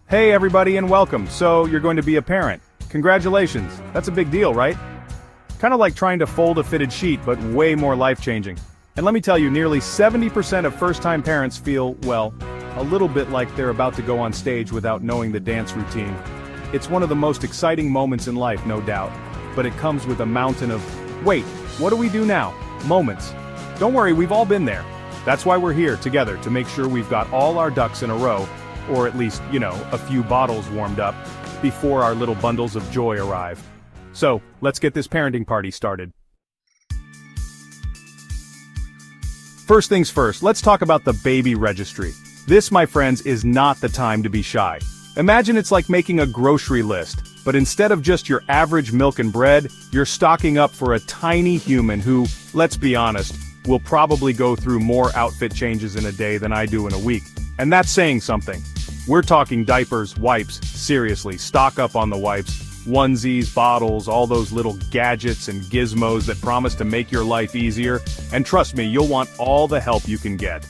Hey everybody and welcome. So you're going to be a parent. Congratulations. That's a big deal, right? Kind of like trying to fold a fitted sheet, but way more life-changing. And let me tell you, nearly 70% of first-time parents feel, well, a little bit like they're about to go on stage without knowing the dance routine. It's one of the most exciting moments in life, no doubt. But it comes with a mountain of, wait, what do we do now? Moments. Don't worry, we've all been there. That's why we're here together, to make sure we've got all our ducks in a row, or at least, a few bottles warmed up, before our little bundles of joy arrive. So, let's get this parenting party started. First things first, let's talk about the baby registry. This, my friends, is not the time to be shy. Imagine it's like making a grocery list, but instead of just your average milk and bread, you're stocking up for a tiny human who, let's be honest, will probably go through more outfit changes in a day than I do in a week. And that's saying something. We're talking diapers, wipes, seriously, stock up on the wipes, onesies, bottles, all those little gadgets and gizmos that promise to make your life easier, and trust me, you'll want all the help you can get.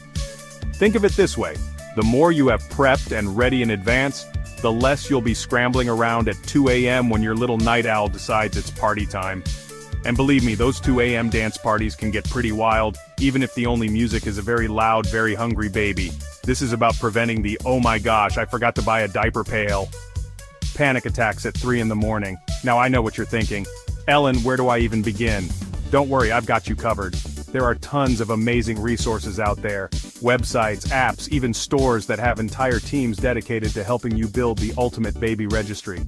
Think of it this way, the more you have prepped and ready in advance, the less you'll be scrambling around at 2 a.m. when your little night owl decides it's party time. And believe me, those 2 a.m. dance parties can get pretty wild, even if the only music is a very loud, very hungry baby. This is about preventing the "oh my gosh, I forgot to buy a diaper pail" panic attacks at 3 in the morning. Now I know what you're thinking. Ellen, where do I even begin? Don't worry, I've got you covered. There are tons of amazing resources out there. Websites, apps, even stores that have entire teams dedicated to helping you build the ultimate baby registry.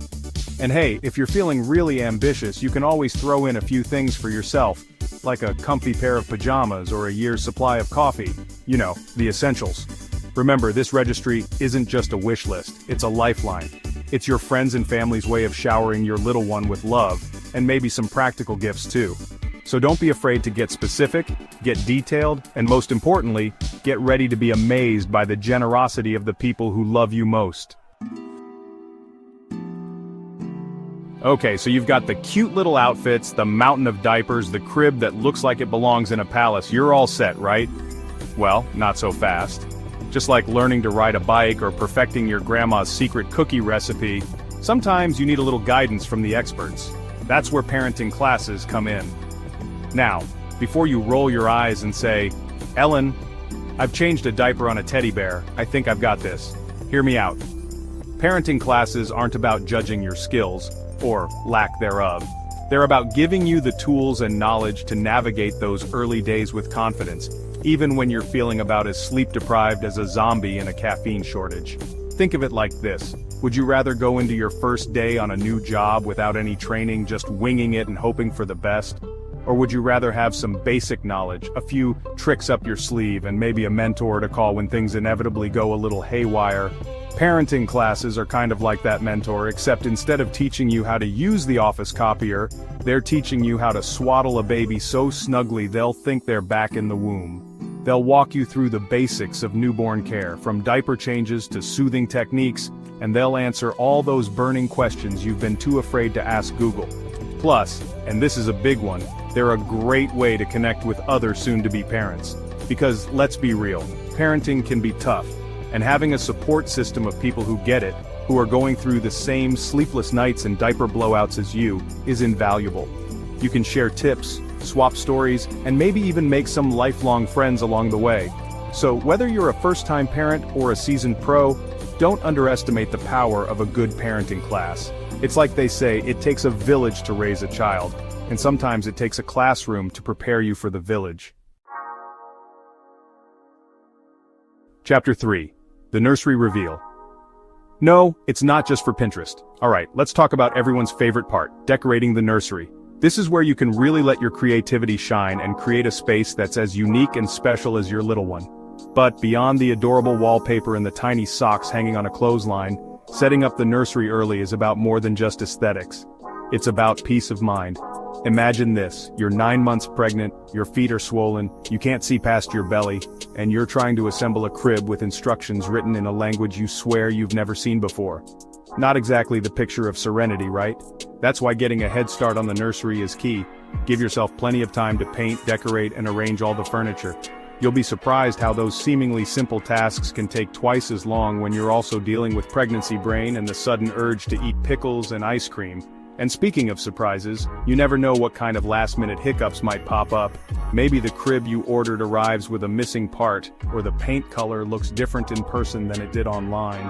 And hey, if you're feeling really ambitious, you can always throw in a few things for yourself, like a comfy pair of pajamas or a year's supply of coffee. The essentials. Remember, this registry isn't just a wish list, it's a lifeline. It's your friends and family's way of showering your little one with love, and maybe some practical gifts too. So don't be afraid to get specific, get detailed, and most importantly, get ready to be amazed by the generosity of the people who love you most. Okay, so you've got the cute little outfits, the mountain of diapers, the crib that looks like it belongs in a palace. You're all set, right? Well, not so fast. Just like learning to ride a bike or perfecting your grandma's secret cookie recipe, sometimes you need a little guidance from the experts. That's where parenting classes come in. Now, before you roll your eyes and say, "Ellen, I've changed a diaper on a teddy bear, I think I've got this," hear me out. Parenting classes aren't about judging your skills, or lack thereof. They're about giving you the tools and knowledge to navigate those early days with confidence, even when you're feeling about as sleep-deprived as a zombie in a caffeine shortage. Think of it like this. Would you rather go into your first day on a new job without any training, just winging it and hoping for the best? Or would you rather have some basic knowledge, a few tricks up your sleeve, and maybe a mentor to call when things inevitably go a little haywire? Parenting classes are kind of like that mentor, except instead of teaching you how to use the office copier, they're teaching you how to swaddle a baby so snugly they'll think they're back in the womb. They'll walk you through the basics of newborn care, from diaper changes to soothing techniques, and they'll answer all those burning questions you've been too afraid to ask Google. Plus, and this is a big one, they're a great way to connect with other soon-to-be parents. Because, let's be real, parenting can be tough, and having a support system of people who get it, who are going through the same sleepless nights and diaper blowouts as you, is invaluable. You can share tips, swap stories, and maybe even make some lifelong friends along the way. So whether you're a first-time parent or a seasoned pro, don't underestimate the power of a good parenting class. It's like they say, it takes a village to raise a child, and sometimes it takes a classroom to prepare you for the village. Chapter 3. The Nursery Reveal. No, it's not just for Pinterest. Alright, let's talk about everyone's favorite part, decorating the nursery. This is where you can really let your creativity shine and create a space that's as unique and special as your little one. But beyond the adorable wallpaper and the tiny socks hanging on a clothesline, setting up the nursery early is about more than just aesthetics. It's about peace of mind. Imagine this, you're 9 months pregnant, your feet are swollen, you can't see past your belly, and you're trying to assemble a crib with instructions written in a language you swear you've never seen before. Not exactly the picture of serenity, right? That's why getting a head start on the nursery is key. Give yourself plenty of time to paint, decorate, and arrange all the furniture. You'll be surprised how those seemingly simple tasks can take twice as long when you're also dealing with pregnancy brain and the sudden urge to eat pickles and ice cream. And speaking of surprises, you never know what kind of last-minute hiccups might pop up. Maybe the crib you ordered arrives with a missing part, or the paint color looks different in person than it did online.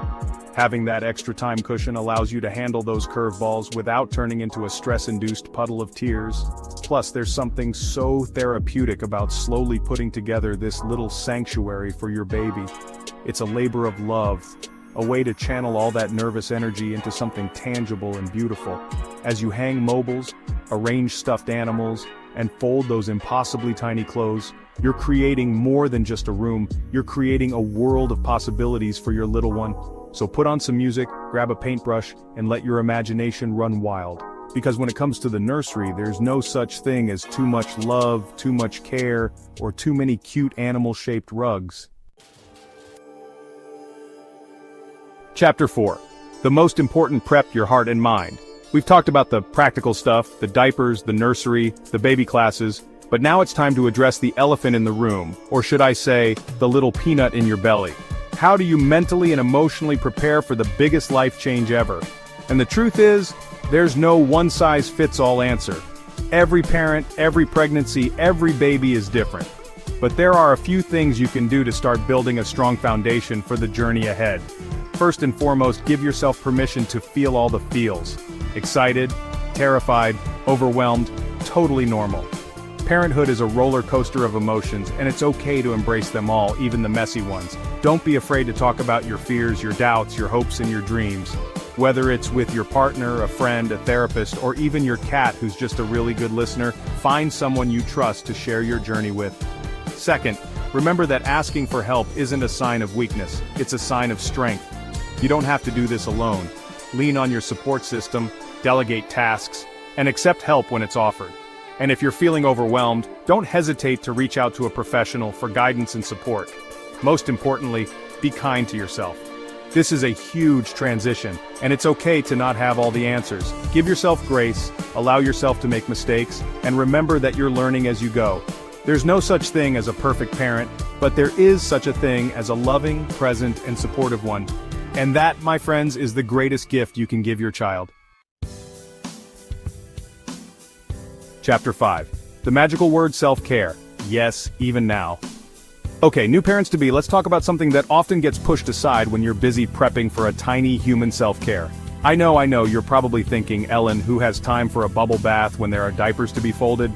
Having that extra time cushion allows you to handle those curveballs without turning into a stress-induced puddle of tears. Plus, there's something so therapeutic about slowly putting together this little sanctuary for your baby. It's a labor of love, a way to channel all that nervous energy into something tangible and beautiful. As you hang mobiles, arrange stuffed animals, and fold those impossibly tiny clothes, you're creating more than just a room, you're creating a world of possibilities for your little one. So put on some music, grab a paintbrush, and let your imagination run wild. Because when it comes to the nursery, there's no such thing as too much love, too much care, or too many cute animal-shaped rugs. Chapter 4. The most important prep your heart and mind. We've talked about the practical stuff, the diapers, the nursery, the baby classes, but now it's time to address the elephant in the room, or should I say, the little peanut in your belly. How do you mentally and emotionally prepare for the biggest life change ever? And the truth is, there's no one-size-fits-all answer. Every parent, every pregnancy, every baby is different. But there are a few things you can do to start building a strong foundation for the journey ahead. First and foremost, give yourself permission to feel all the feels. Excited, terrified, overwhelmed, totally normal. Parenthood is a roller coaster of emotions, and it's okay to embrace them all, even the messy ones. Don't be afraid to talk about your fears, your doubts, your hopes, and your dreams. Whether it's with your partner, a friend, a therapist, or even your cat who's just a really good listener, find someone you trust to share your journey with. Second, remember that asking for help isn't a sign of weakness, it's a sign of strength. You don't have to do this alone. Lean on your support system, delegate tasks, and accept help when it's offered. And if you're feeling overwhelmed, don't hesitate to reach out to a professional for guidance and support. Most importantly, be kind to yourself. This is a huge transition, and it's okay to not have all the answers. Give yourself grace, allow yourself to make mistakes, and remember that you're learning as you go. There's no such thing as a perfect parent, but there is such a thing as a loving, present, and supportive one. And that, my friends, is the greatest gift you can give your child. Chapter 5. The magical word self-care. Yes, even now. Okay, new parents-to-be, let's talk about something that often gets pushed aside when you're busy prepping for a tiny human self-care. I know, you're probably thinking, Ellen, who has time for a bubble bath when there are diapers to be folded?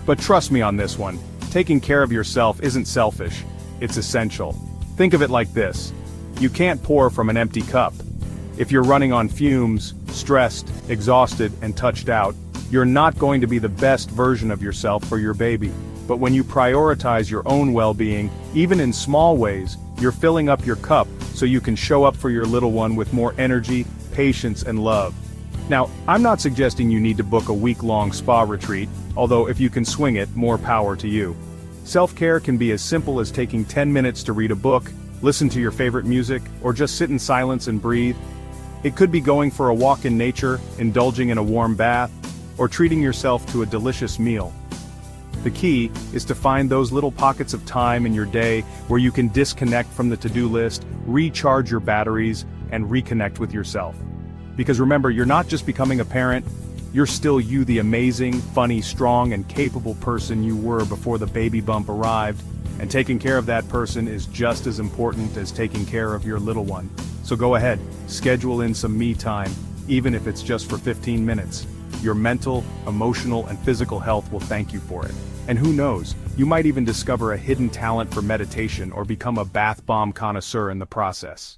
But trust me on this one, taking care of yourself isn't selfish, it's essential. Think of it like this. You can't pour from an empty cup. If you're running on fumes, stressed, exhausted, and touched out, you're not going to be the best version of yourself for your baby. But when you prioritize your own well-being, even in small ways, you're filling up your cup so you can show up for your little one with more energy, patience, and love. Now, I'm not suggesting you need to book a week-long spa retreat, although if you can swing it, more power to you. Self-care can be as simple as taking 10 minutes to read a book, listen to your favorite music, or just sit in silence and breathe. It could be going for a walk in nature, indulging in a warm bath, or treating yourself to a delicious meal. The key is to find those little pockets of time in your day where you can disconnect from the to-do list, recharge your batteries, and reconnect with yourself. Because remember, you're not just becoming a parent, you're still you, the amazing, funny, strong, and capable person you were before the baby bump arrived, and taking care of that person is just as important as taking care of your little one. So go ahead, schedule in some me time, even if it's just for 15 minutes. Your mental, emotional, and physical health will thank you for it. And who knows, you might even discover a hidden talent for meditation or become a bath bomb connoisseur in the process.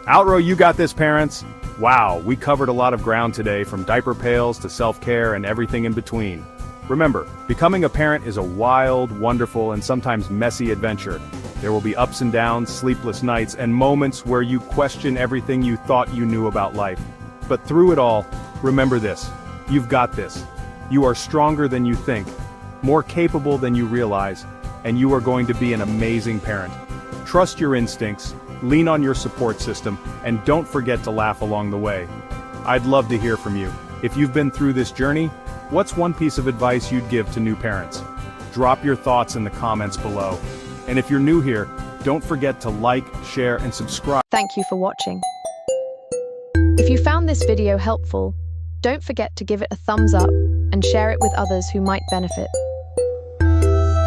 Outrow, you got this, parents! Wow, we covered a lot of ground today, from diaper pails to self-care and everything in between. Remember, becoming a parent is a wild, wonderful, and sometimes messy adventure. There will be ups and downs, sleepless nights, and moments where you question everything you thought you knew about life. But through it all, remember this. You've got this. You are stronger than you think, more capable than you realize, and you are going to be an amazing parent. Trust your instincts, lean on your support system, and don't forget to laugh along the way. I'd love to hear from you. If you've been through this journey, what's one piece of advice you'd give to new parents? drop your thoughts in the comments below. And if you're new here, don't forget to like, share, and subscribe. Thank you for watching. If you found this video helpful, don't forget to give it a thumbs up and share it with others who might benefit.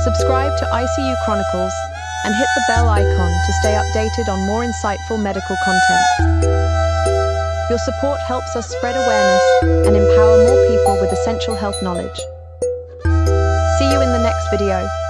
Subscribe to ICU Chronicles and hit the bell icon to stay updated on more insightful medical content. Your support helps us spread awareness and empower more people with essential health knowledge. See you in the next video.